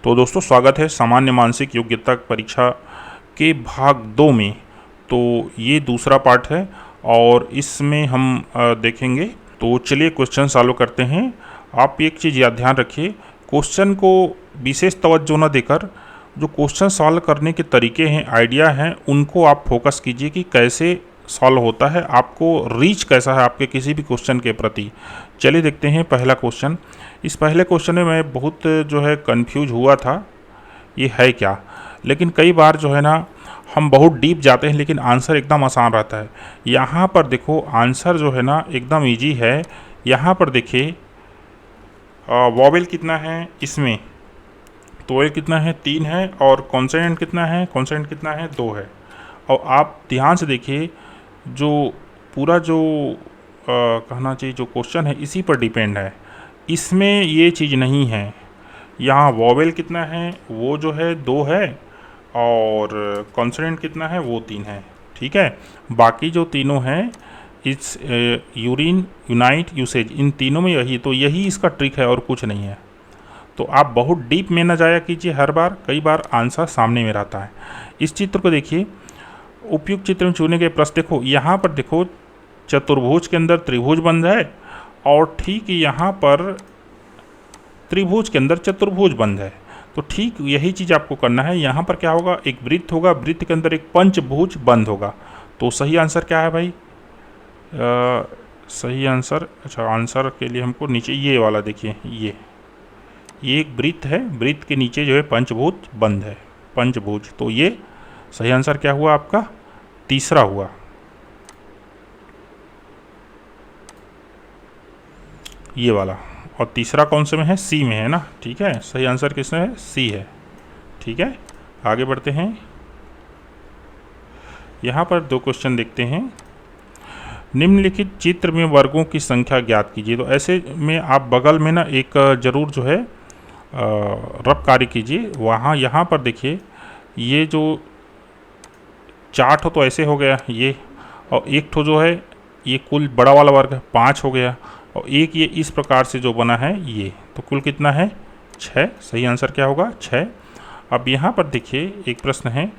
तो दोस्तों स्वागत है सामान्य मानसिक योग्यता परीक्षा के भाग 2 में। तो ये दूसरा पार्ट है और इसमें हम देखेंगे। तो चलिए क्वेश्चन सॉल्व करते हैं। आप एक चीज़ याद ध्यान रखिए, क्वेश्चन को विशेष तवज्जो न देकर जो क्वेश्चन सॉल्व करने के तरीके हैं, आइडिया हैं, उनको आप फोकस कीजिए कि कैसे सॉल्व होता है, आपको रीच कैसा है आपके किसी भी क्वेश्चन के प्रति। चलिए देखते हैं पहला क्वेश्चन। इस पहले क्वेश्चन में मैं बहुत जो है कंफ्यूज हुआ था ये है क्या, लेकिन कई बार जो है ना हम बहुत डीप जाते हैं लेकिन आंसर एकदम आसान रहता है। यहाँ पर देखो आंसर जो है ना एकदम इजी है। यहाँ पर देखिए वॉवेल कितना है इसमें, तो वॉवेल कितना है 3 है, और कॉन्सोनेंट कितना है, कॉन्सोनेंट कितना है 2 है। और आप ध्यान से देखिए जो पूरा जो कहना चाहिए जो क्वेश्चन है इसी पर डिपेंड है, इसमें ये चीज़ नहीं है। यहाँ वॉवेल कितना है वो जो है 2 है, और कॉन्सोनेंट कितना है वो 3 है। ठीक है, बाकी जो तीनों हैं इट्स यूरिन, यूनाइट, यूसेज, इन तीनों में यही, तो यही इसका ट्रिक है और कुछ नहीं है। तो आप बहुत डीप में न जाया कीजिए हर बार, कई बार आंसर सामने में रहता है। इस चित्र को देखिए, उपयुक्त चित्र में चुने गए प्रश्न देखो, यहाँ पर देखो चतुर्भुज के अंदर त्रिभुज बन जाए, और ठीक यहाँ पर त्रिभुज के अंदर चतुर्भुज बंद है। तो ठीक यही चीज़ आपको करना है। यहाँ पर क्या होगा, एक वृत्त होगा, वृत्त के अंदर एक पंचभुज बंद होगा। तो सही आंसर क्या है भाई? सही आंसर, अच्छा आंसर के लिए हमको नीचे ये वाला देखिए, ये एक वृत्त है, वृत्त के नीचे जो है पंचभुज बंद है, पंचभुज। तो ये सही आंसर क्या हुआ आपका? तीसरा हुआ। ये वाला। और तीसरा कौन से में है? सी में है ना। ठीक है, सही आंसर किसमें है? सी है। ठीक है, आगे बढ़ते हैं। यहाँ पर 2 क्वेश्चन देखते हैं। निम्नलिखित चित्र में वर्गों की संख्या ज्ञात कीजिए। तो ऐसे में आप बगल में ना एक जरूर जो है रफ कार्य कीजिए। वहाँ यहाँ पर देखिए ये जो चार्ट हो तो ऐसे हो गया ये, और एक ठो जो है ये कुल बड़ा वाला वर्ग है 5 हो गया, और एक ये इस प्रकार से जो बना है ये, तो कुल कितना है? 6। सही आंसर क्या होगा? 6। अब यहाँ पर देखिए एक प्रश्न है,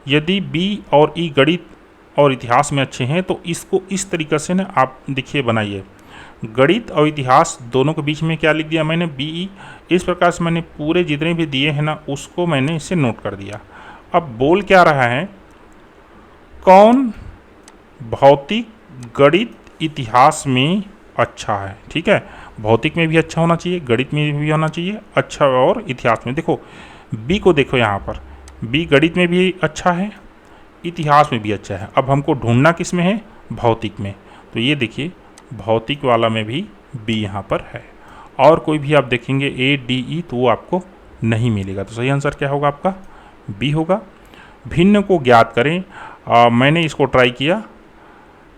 यदि बी और ई गणित और इतिहास में अच्छे हैं तो इसको इस तरीके से ना आप देखिए बनाइए। गणित और इतिहास दोनों के बीच में क्या लिख दिया मैंने? B E. इस प्रकार से मैंने पूरे जितने भी दिए हैं ना उसको मैंने इसे नोट कर दिया। अब बोल क्या रहा है, कौन भौतिक, गणित, इतिहास में अच्छा है। ठीक है, भौतिक में भी अच्छा होना चाहिए, गणित में भी होना चाहिए अच्छा, और इतिहास में। देखो बी को देखो, यहाँ पर बी गणित में भी अच्छा है, इतिहास में भी अच्छा है। अब हमको ढूंढना किस में है? भौतिक में। तो ये देखिए भौतिक वाला में भी बी यहाँ पर है, और कोई भी आप देखेंगे ए डी ई तो वो आपको नहीं मिलेगा। तो सही आंसर क्या होगा आपका? बी होगा। भिन्न को ज्ञात करें। मैंने इसको ट्राई किया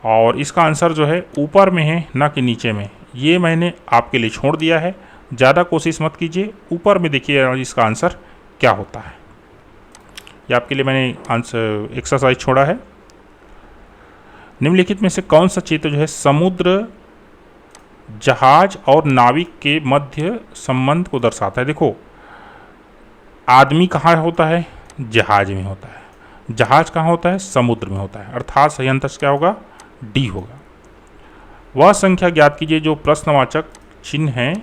और इसका आंसर जो है ऊपर में है ना कि नीचे में, ये मैंने आपके लिए छोड़ दिया है। ज़्यादा कोशिश मत कीजिए, ऊपर में देखिए इसका आंसर क्या होता है। ये आपके लिए मैंने आंसर एक्सरसाइज छोड़ा है। निम्नलिखित में से कौन सा चित्र जो है समुद्र, जहाज और नाविक के मध्य संबंध को दर्शाता है? देखो आदमी कहाँ होता है? जहाज में होता है। जहाज कहाँ होता है? समुद्र में होता है। अर्थात सही आंसर क्या होगा? डी होगा। वह संख्या ज्ञात कीजिए जो प्रश्नवाचक चिन्ह है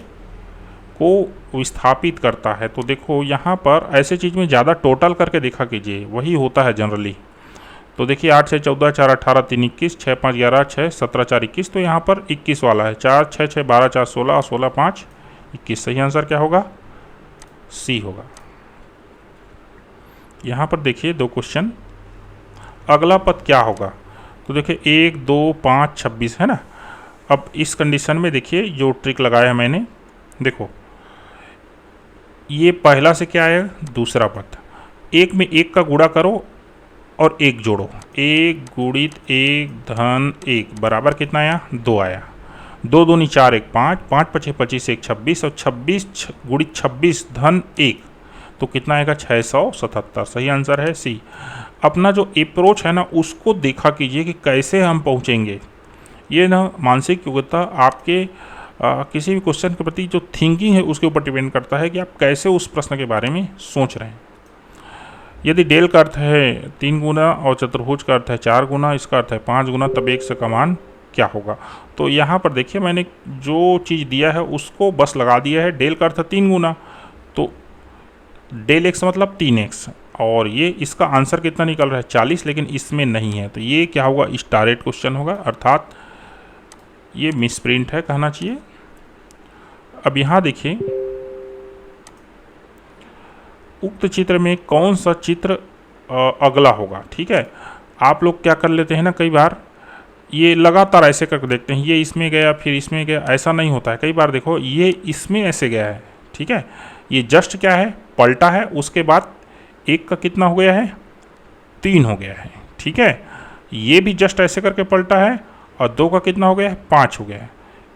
को विस्थापित करता है। तो देखो यहाँ पर ऐसे चीज़ में ज़्यादा टोटल करके देखा कीजिए, वही होता है जनरली। तो देखिए 8 6 14 4 18 3 21 6 5 11 6 17 4 21, तो यहाँ पर 21 वाला है। 4 6 6 12 4 16 16 5 21। सही आंसर क्या होगा? सी होगा। यहाँ पर देखिए 2 क्वेश्चन। अगला पद क्या होगा? तो देखिए 1 2 5 26 है ना। अब इस कंडीशन में देखिए जो ट्रिक लगाया है मैंने, देखो ये पहला से क्या आया? दूसरा पद। एक में एक का गुणा करो और एक जोड़ो, 1 गुणित 1 धन 1 बराबर कितना आया? 2 आया। 2 दूनी 4 1 5, 5 5 25 1 26, और 26 गुणित 26 धन 1 तो कितना आएगा? 677। सही आंसर है सी। अपना जो अप्रोच है ना उसको देखा कीजिए कि कैसे हम पहुँचेंगे। ये ना मानसिक योग्यता आपके किसी भी क्वेश्चन के प्रति जो थिंकिंग है उसके ऊपर डिपेंड करता है कि आप कैसे उस प्रश्न के बारे में सोच रहे हैं। यदि डेल का अर्थ है 3 गुना और चतुर्भुज का अर्थ है 4 गुना, इसका अर्थ है 5 गुना, तब एक से का मान क्या होगा। तो यहाँ पर देखिए मैंने जो चीज़ दिया है उसको बस लगा दिया है। डेल का अर्थ है 3 गुना, तो डेल एक्स मतलब 3x, और ये इसका आंसर कितना निकल रहा है 40, लेकिन इसमें नहीं है, तो ये क्या होगा, स्टारेट क्वेश्चन होगा, अर्थात ये मिसप्रिंट है कहना चाहिए। अब यहाँ देखिए उक्त चित्र में कौन सा चित्र अगला होगा। ठीक है, आप लोग क्या कर लेते हैं ना, कई बार ये लगातार ऐसे करके देखते हैं, ये इसमें गया फिर इसमें गया, ऐसा नहीं होता है। कई बार देखो ये इसमें ऐसे गया है, ठीक है, ये जस्ट क्या है, पलटा है, उसके बाद एक का कितना हो गया है, 3 हो गया है। ठीक है, ये भी जस्ट ऐसे करके पलटा है, और 2 का कितना हो गया है, 5 हो गया है,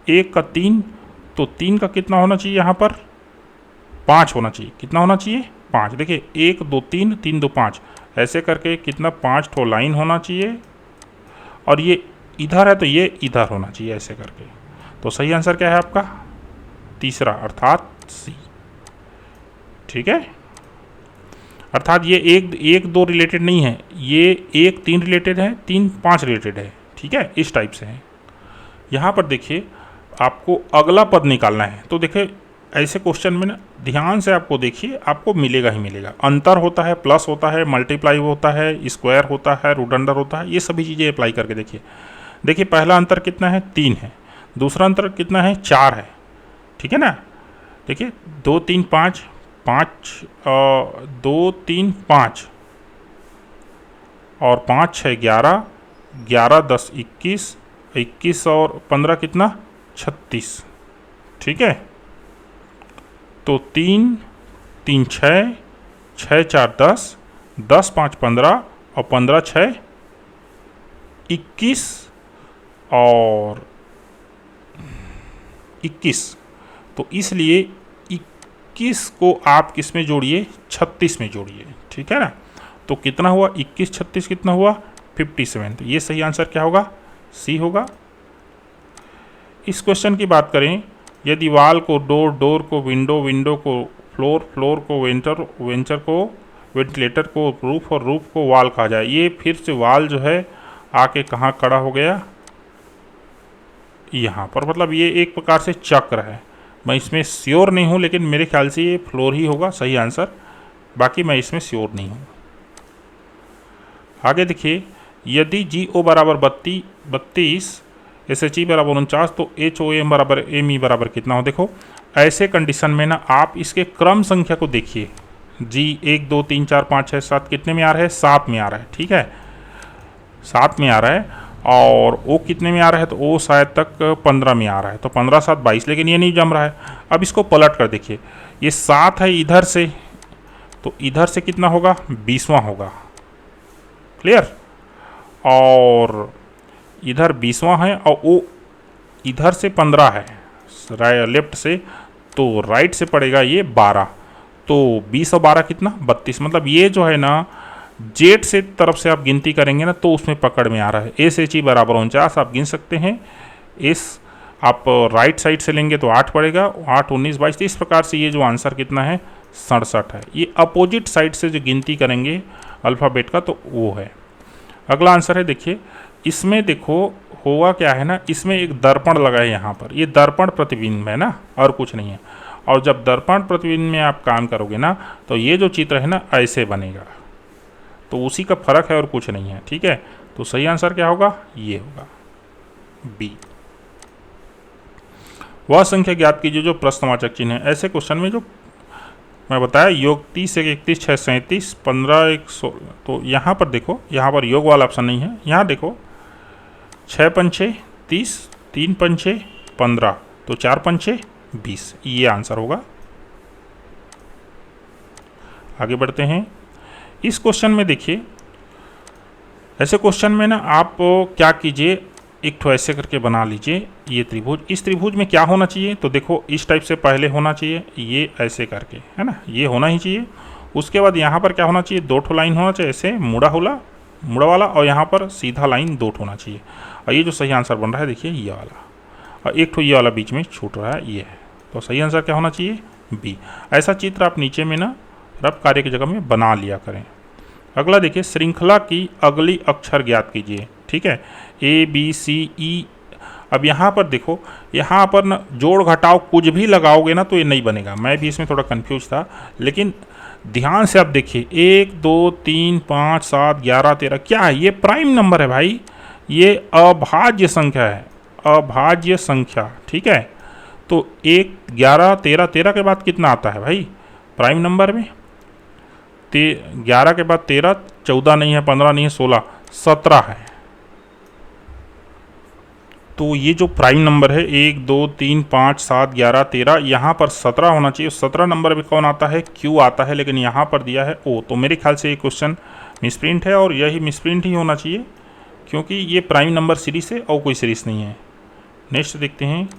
1 का 3, तो 3 का कितना होना चाहिए, यहाँ पर 5 होना चाहिए। कितना होना चाहिए, 5। देखिए 1 2 3 3 2 5 ऐसे करके कितना 5 ठो लाइन होना चाहिए, और ये इधर है तो ये इधर होना चाहिए ऐसे करके। तो सही आंसर क्या है आपका, तीसरा, अर्थात सी। ठीक है, अर्थात ये 1 2 रिलेटेड नहीं है, ये 1 3 रिलेटेड है, 3 5 रिलेटेड है। ठीक है, इस टाइप से है। यहाँ पर देखिए आपको अगला पद निकालना है, तो देखिए ऐसे क्वेश्चन में ना ध्यान से आपको देखिए, आपको मिलेगा ही मिलेगा। अंतर होता है, प्लस होता है, मल्टीप्लाई होता है, स्क्वायर होता है, रूट अंडर होता है, ये सभी चीज़ें अप्लाई करके देखिए। देखिए पहला अंतर कितना है, 3 है, दूसरा अंतर कितना है, 4 है। ठीक है ना, देखिए 2 3 5 5 2 3 5 और 5 6 11 11 10 21 21 और 15 कितना, 36। ठीक है, तो 3 3 6 6 4 10 10 5 15 और 15 6 21 और 21। तो इसलिए 21 को आप किस में जोड़िए, 36 में जोड़िए। ठीक है ना, तो कितना हुआ, 21 36 कितना हुआ, 57। तो ये सही आंसर क्या होगा, सी होगा। इस क्वेश्चन की बात करें, यदि वाल को डोर, डोर को विंडो, विंडो को फ्लोर, फ्लोर को वेंटर, वेंचर को वेंटिलेटर को रूफ और रूफ को वाल कहा जाए। ये फिर से वाल जो है आके कहाँ खड़ा हो गया, यहाँ पर, मतलब ये एक प्रकार से चक्र है। मैं इसमें श्योर नहीं हूँ, लेकिन मेरे ख्याल से ये फ्लोर ही होगा सही आंसर, बाकी मैं इसमें श्योर नहीं हूँ। आगे देखिए, यदि GO बराबर 32 SHE बराबर 49, तो HOM बराबर ME बराबर कितना हो। देखो ऐसे कंडीशन में ना आप इसके क्रम संख्या को देखिए, जी 1 2 3 4 5 6 7 कितने में आ रहा है, 7 में आ रहा है। ठीक है, 7 में आ रहा है, और O कितने में आ रहा है, तो O शायद तक 15 में आ रहा है, तो 15 7 22, लेकिन ये नहीं जम रहा है। अब इसको पलट कर देखिए, ये 7 है इधर से, तो इधर से कितना होगा, 20वां होगा। क्लियर, और इधर 20वां है, और O इधर से 15 है लेफ्ट से, तो राइट से पड़ेगा ये 12, तो 20 और 12 कितना, 32। मतलब ये जो है ना जेड से तरफ से आप गिनती करेंगे ना, तो उसमें पकड़ में आ रहा है। SHE बराबर 49 आप गिन सकते हैं, एस आप राइट साइड से लेंगे तो 8 पड़ेगा, 8 19 22, तो इस प्रकार से ये जो आंसर कितना है, 67 है। ये अपोजिट साइड से जो गिनती करेंगे अल्फ़ाबेट का, तो वो है। अगला आंसर है, देखिए इसमें देखो होगा क्या है ना, इसमें एक दर्पण लगा है यहाँ पर, ये दर्पण प्रतिबिंब है ना, और कुछ नहीं है। और जब दर्पण प्रतिबिंब में आप काम करोगे ना, तो ये जो चित्र है ना ऐसे बनेगा, तो उसी का फर्क है और कुछ नहीं है। ठीक है, तो सही आंसर क्या होगा, ये होगा बी। वह संख्या ज्ञात कीजिए जो प्रश्नवाचक चिन्ह है। ऐसे क्वेश्चन में जो मैं बताया, योग 30 1 31 6 37 15 1 16, तो यहाँ पर देखो, यहाँ पर योग वाला ऑप्शन नहीं है। यहाँ देखो 6 पंचे 30, 3 पंचे 15, तो 4 पंचे 20, ये आंसर होगा। आगे बढ़ते हैं। इस क्वेश्चन में देखिए, ऐसे क्वेश्चन में ना आप क्या कीजिए, एक ठो ऐसे करके बना लीजिए ये त्रिभुज। इस त्रिभुज में क्या होना चाहिए, तो देखो इस टाइप से पहले होना चाहिए, ये ऐसे करके, है ना, ये होना ही चाहिए। उसके बाद यहाँ पर क्या होना चाहिए, 2 ठो लाइन होना चाहिए ऐसे मुड़ा वाला, और यहाँ पर सीधा लाइन 2 ठो होना चाहिए। और ये जो सही आंसर बन रहा है देखिए ये वाला। और एक ठो ये वाला बीच में छूट रहा है, ये है। तो सही आंसर क्या होना चाहिए? बी। ऐसा चित्र आप नीचे में ना रब कार्य की जगह में बना लिया करें। अगला देखिए, श्रृंखला की अगली अक्षर ज्ञात कीजिए। ठीक है, ए बी सी ई। अब यहाँ पर देखो, यहाँ पर ना जोड़ घटाव कुछ भी लगाओगे ना तो ये नहीं बनेगा। मैं भी इसमें थोड़ा कंफ्यूज था, लेकिन ध्यान से आप देखिए, 1 2 3 5 7 11 13, क्या है ये? प्राइम नंबर है भाई, ये अभाज्य संख्या है, अभाज्य संख्या। ठीक है, तो 1 11 13, 13 के बाद कितना आता है भाई प्राइम नंबर में? 11 के बाद 13, 14 नहीं है, 15 नहीं है, 16, 17 है। तो ये जो प्राइम नंबर है 1 2 3 5 7 11 13, यहाँ पर 17 होना चाहिए। 17 नंबर में कौन आता है? क्यू आता है, लेकिन यहाँ पर दिया है ओ। तो मेरे ख्याल से ये क्वेश्चन मिसप्रिंट है, और यही मिसप्रिंट ही होना चाहिए, क्योंकि ये प्राइम नंबर सीरीज है और कोई सीरीज नहीं है। नेक्स्ट देखते हैं,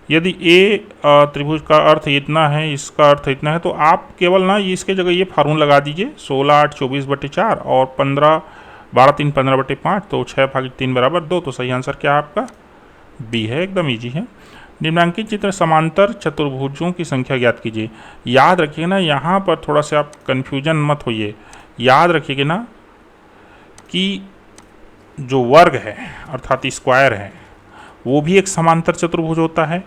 यदि ए त्रिभुज का अर्थ इतना है, इसका अर्थ इतना है, तो आप केवल ना इसके जगह ये फार्मूला लगा दीजिए, 16 8 24/4 और 12 3 15/5, तो 6/3 = 2। तो सही आंसर क्या है आपका? बी है, एकदम इजी है। निम्नांकित चित्र समांतर चतुर्भुजों की संख्या ज्ञात कीजिए। याद रखिए ना, यहाँ पर थोड़ा सा आप कन्फ्यूजन मत होइए। याद रखिएगा ना कि जो वर्ग है अर्थात स्क्वायर है, वो भी एक समांतर चतुर्भुज होता है।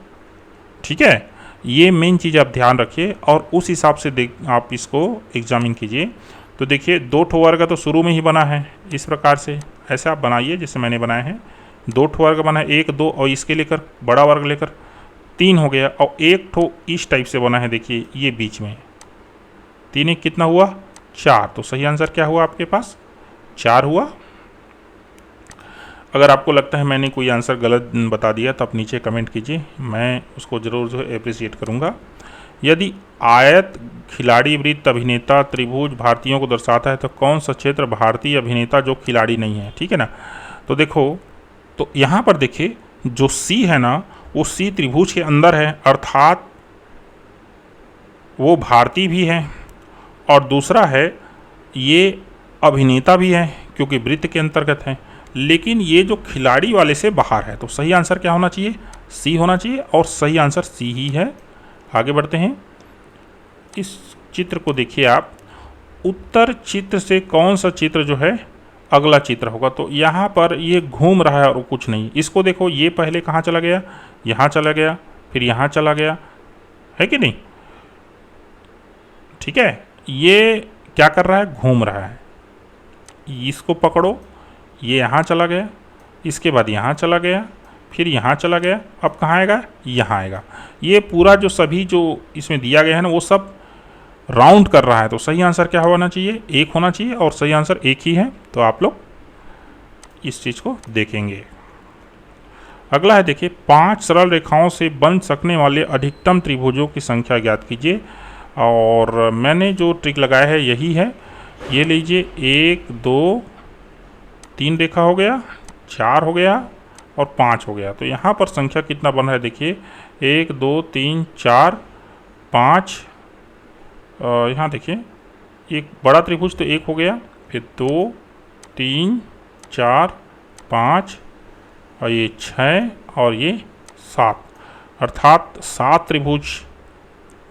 ठीक है, ये मेन चीज़ आप ध्यान रखिए, और उस हिसाब से आप इसको एग्जामिन कीजिए। तो देखिए, 2 ठो वर्ग तो शुरू में ही बना है, इस प्रकार से ऐसे आप बनाइए जैसे मैंने बनाए हैं। 2 ठो वर्ग बना है, 1 2, और इसके लेकर बड़ा वर्ग लेकर 3 हो गया, और 1 ठो इस टाइप से बना है, देखिए ये बीच में 3 1 कितना हुआ? 4। तो सही आंसर क्या हुआ आपके पास? 4 हुआ। अगर आपको लगता है मैंने कोई आंसर गलत बता दिया तो आप नीचे कमेंट कीजिए, मैं उसको ज़रूर जो है अप्रिशिएट करूँगा। यदि आयत, खिलाड़ी, वृत्त, अभिनेता, त्रिभुज भारतीयों को दर्शाता है, तो कौन सा क्षेत्र भारतीय अभिनेता जो खिलाड़ी नहीं है? ठीक है ना, तो देखो, तो यहाँ पर देखिए जो सी है ना, वो सी त्रिभुज के अंदर है, अर्थात वो भारतीय भी है, और दूसरा है ये अभिनेता भी है क्योंकि वृत्त के अंतर्गत है, लेकिन ये जो खिलाड़ी वाले से बाहर है। तो सही आंसर क्या होना चाहिए? सी होना चाहिए, और सही आंसर सी ही है। आगे बढ़ते हैं, इस चित्र को देखिए आप, उत्तर चित्र से कौन सा चित्र जो है अगला चित्र होगा? तो यहाँ पर ये घूम रहा है और कुछ नहीं। इसको देखो, ये पहले कहाँ चला गया? यहाँ चला गया, फिर यहाँ चला गया, है कि नहीं? ठीक है, ये क्या कर रहा है? घूम रहा है। इसको पकड़ो, ये यहाँ चला गया, इसके बाद यहाँ चला गया, फिर यहाँ चला गया, अब कहाँ आएगा? यहाँ आएगा। ये पूरा जो सभी जो इसमें दिया गया है ना, वो सब राउंड कर रहा है। तो सही आंसर क्या होना चाहिए? 1 होना चाहिए, और सही आंसर 1 ही है। तो आप लोग इस चीज़ को देखेंगे। अगला है, देखिए, 5 सरल रेखाओं से बन सकने वाले अधिकतम त्रिभुजों की संख्या ज्ञात कीजिए। और मैंने जो ट्रिक लगाया है यही है। ये लीजिए, 1 2 3 रेखा हो गया, 4 हो गया, और 5 हो गया। तो यहाँ पर संख्या कितना बन रहा है? देखिए, 1 2 3 4 5, यहाँ देखिए, एक बड़ा त्रिभुज तो 1 हो गया, फिर 2 3 4 5, और ये 6, और ये 7, अर्थात 7 त्रिभुज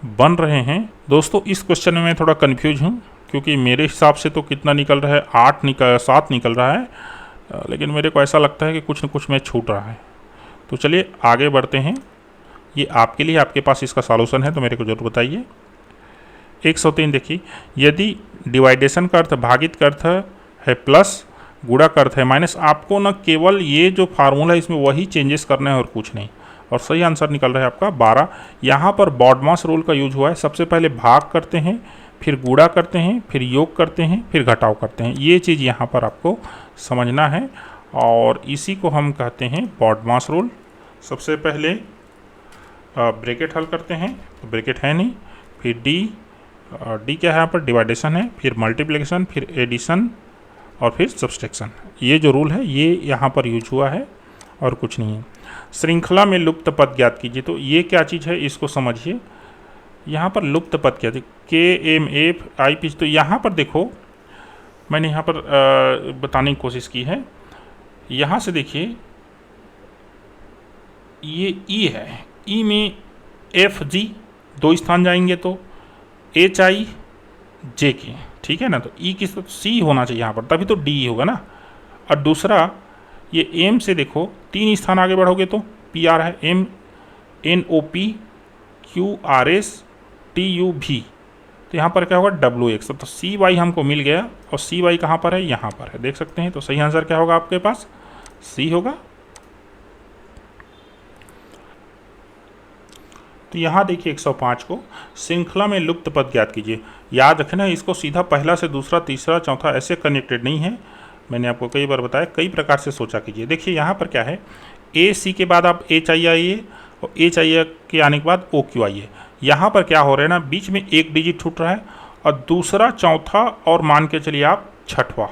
बन रहे हैं। दोस्तों, इस क्वेश्चन में मैं थोड़ा कन्फ्यूज हूँ, क्योंकि मेरे हिसाब से तो कितना निकल रहा है? 7 निकल रहा है, लेकिन मेरे को ऐसा लगता है कि कुछ न कुछ में छूट रहा है। तो चलिए आगे बढ़ते हैं। ये आपके लिए, आपके पास इसका सॉल्यूशन है तो मेरे को जरूर बताइए। 103 देखिए, यदि डिवाइडेशन का अर्थ भागित का अर्थ है प्लस, गुणा का अर्थ है माइनस, आपको न केवल ये जो फार्मूला है इसमें वही चेंजेस करना है और कुछ नहीं। और सही आंसर निकल रहा है आपका 12। यहाँ पर बॉडमास रूल का यूज हुआ है। सबसे पहले भाग करते हैं, फिर गुणा करते हैं, फिर योग करते हैं, फिर घटाव करते हैं। ये चीज़ यहाँ पर आपको समझना है, और इसी को हम कहते हैं बॉडमास रूल। सबसे पहले ब्रैकेट हल करते हैं, तो ब्रैकेट है नहीं, फिर डी क्या है यहाँ पर? डिवाइडेशन है, फिर मल्टीप्लिकेशन, फिर एडिशन, और फिर सब्सट्रैक्शन। ये जो रूल है ये यहाँ पर यूज हुआ है, और कुछ नहीं है। श्रृंखला में लुप्त पद ज्ञात कीजिए। तो ये क्या चीज़ है, इसको समझिए। यहाँ पर लुप्त पद क्या थी? KMFI। तो यहाँ पर देखो, मैंने यहाँ पर बताने की कोशिश की है। यहाँ से देखिए, ये ई है, ई में एफ जी 2 स्थान जाएंगे तो एच आई जे के, ठीक है ना। तो ई किस सी होना चाहिए यहाँ पर, तभी तो डी होगा ना। और दूसरा ये एम से देखो 3 स्थान आगे बढ़ोगे तो पी आर है, M N O P Q R S T U भी, तो यहाँ पर क्या होगा डब्ल्यू एक्स। तो सी वाई हमको मिल गया, और सी वाई कहाँ पर है, यहाँ पर है, देख सकते हैं। तो सही आंसर क्या होगा आपके पास, सी होगा। तो यहाँ देखिए 105 को, श्रृंखला में लुप्त पद ज्ञात कीजिए। याद रखना इसको सीधा पहला से दूसरा तीसरा चौथा ऐसे कनेक्टेड नहीं है, मैंने आपको कई बार बताया, कई प्रकार से सोचा कीजिए। देखिए यहाँ पर क्या है, ए सी के बाद आप एच आई आइए, और एच आई के आने के बाद ओ क्यू आइए। यहाँ पर क्या हो रहा है ना, बीच में एक डिजिट छूट रहा है, और दूसरा चौथा और मान के चलिए आप छठवा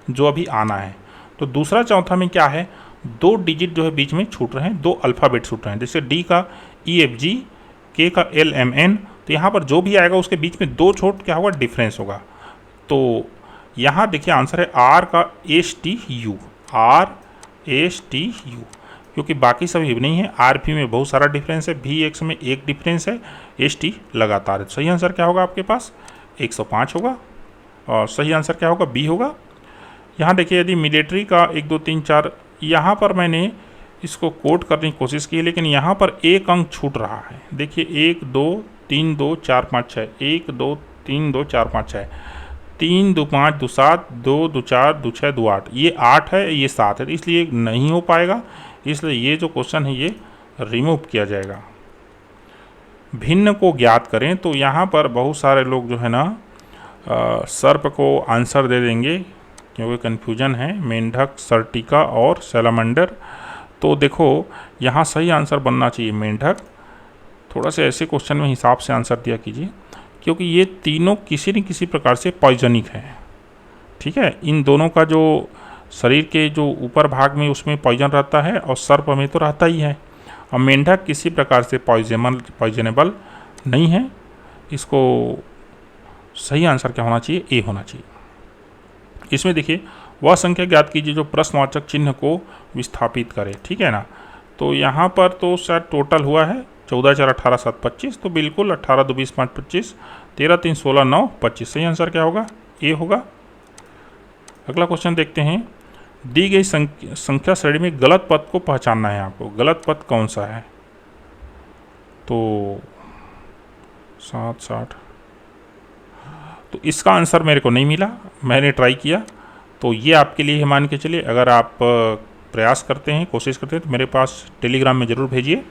जो अभी आना है। तो दूसरा चौथा में क्या है, 2 डिजिट जो है बीच में छूट रहे हैं, 2 अल्फ़ाबेट छूट रहे हैं, जैसे डी का ई एफ जी, के का एल एम एन। तो यहाँ पर जो भी आएगा उसके बीच में 2 छोट क्या होगा, डिफरेंस होगा। तो यहाँ देखिए आंसर है आर का S T you, are S T you, क्योंकि बाकी सभी नहीं है। आर पी में बहुत सारा डिफरेंस है, भी एक्स में एक डिफरेंस है, एस टी लगातार है। सही आंसर क्या होगा आपके पास, 105 होगा। और सही आंसर क्या होगा, बी होगा। यहाँ देखिए यदि मिलिट्री का 1 2 3 4, यहाँ पर मैंने इसको कोड करने की कोशिश की है, लेकिन यहाँ पर एक अंक छूट रहा है। देखिए 1 2 3 2 4 5 6, 1 2 3 2 4 5 6, 3 2 5 2 7 2 2 4 2 6 2 8, ये 8 है, ये 7 है, इसलिए नहीं हो पाएगा। इसलिए ये जो क्वेश्चन है ये रिमूव किया जाएगा। भिन्न को ज्ञात करें, तो यहाँ पर बहुत सारे लोग जो है ना सर्प को आंसर दे देंगे, क्योंकि कन्फ्यूजन है, मेंढक, सर्टिका और सैलामेंडर। तो देखो यहाँ सही आंसर बनना चाहिए मेंढक। थोड़ा से ऐसे क्वेश्चन में हिसाब से आंसर दिया कीजिए, क्योंकि ये तीनों किसी न किसी प्रकार से पॉइजनिक है, ठीक है। इन दोनों का जो शरीर के जो ऊपर भाग में उसमें पॉइजन रहता है, और सर्प में तो रहता ही है। और मेंढक किसी प्रकार से पॉइजनेबल नहीं है। इसको सही आंसर क्या होना चाहिए, ए होना चाहिए। इसमें देखिए वह संख्या ज्ञात कीजिए जो प्रश्नवाचक चिन्ह को विस्थापित करे, ठीक है ना। तो यहाँ पर तो शायद टोटल हुआ है 14 4 18 7 25, तो बिल्कुल 18 2 20 5 25, 13 3 16 9 25। सही आंसर क्या होगा, ए होगा। अगला क्वेश्चन देखते हैं। दी गई संख्या श्रेणी में गलत पद को पहचानना है आपको। गलत पद कौन सा है, तो 7 60, तो इसका आंसर मेरे को नहीं मिला, मैंने ट्राई किया। तो ये आपके लिए मान के चलिए, अगर आप प्रयास करते हैं, कोशिश करते हैं, तो मेरे पास टेलीग्राम में ज़रूर भेजिए,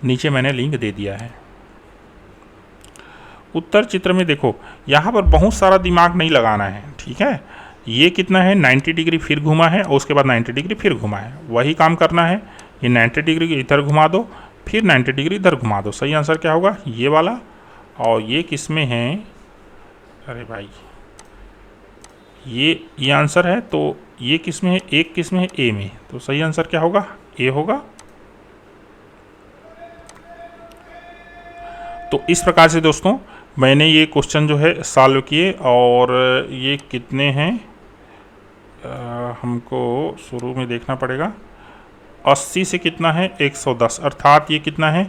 नीचे मैंने लिंक दे दिया है। उत्तर चित्र में देखो, यहाँ पर बहुत सारा दिमाग नहीं लगाना है, ठीक है। ये कितना है, 90 डिग्री फिर घुमा है, और उसके बाद 90 डिग्री फिर घुमा है, वही काम करना है। ये 90 डिग्री इधर घुमा दो, फिर 90 डिग्री इधर घुमा दो। सही आंसर क्या होगा, ये वाला। और ये किस में है, अरे भाई ये आंसर है, तो ये किस में है, एक किस में है, ए में। तो सही आंसर क्या होगा, ए होगा। तो इस प्रकार से दोस्तों मैंने ये क्वेश्चन जो है सॉल्व किए। और ये कितने हैं, हमको शुरू में देखना पड़ेगा। 80 से कितना है, 110, अर्थात ये कितना है,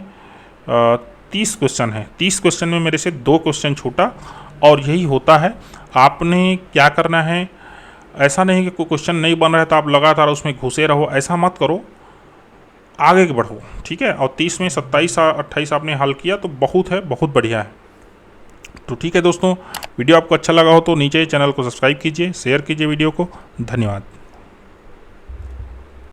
30 क्वेश्चन है। 30 क्वेश्चन में मेरे से 2 क्वेश्चन छूटा, और यही होता है। आपने क्या करना है, ऐसा नहीं कि कोई क्वेश्चन नहीं बन रहा है तो आप लगातार उसमें घुसे रहो, ऐसा मत करो, आगे बढ़ो, ठीक है। और 30 में 27 28 आपने हल किया तो बहुत है, बहुत बढ़िया है। तो ठीक है दोस्तों, वीडियो आपको अच्छा लगा हो तो नीचे चैनल को सब्सक्राइब कीजिए, शेयर कीजिए वीडियो को। धन्यवाद।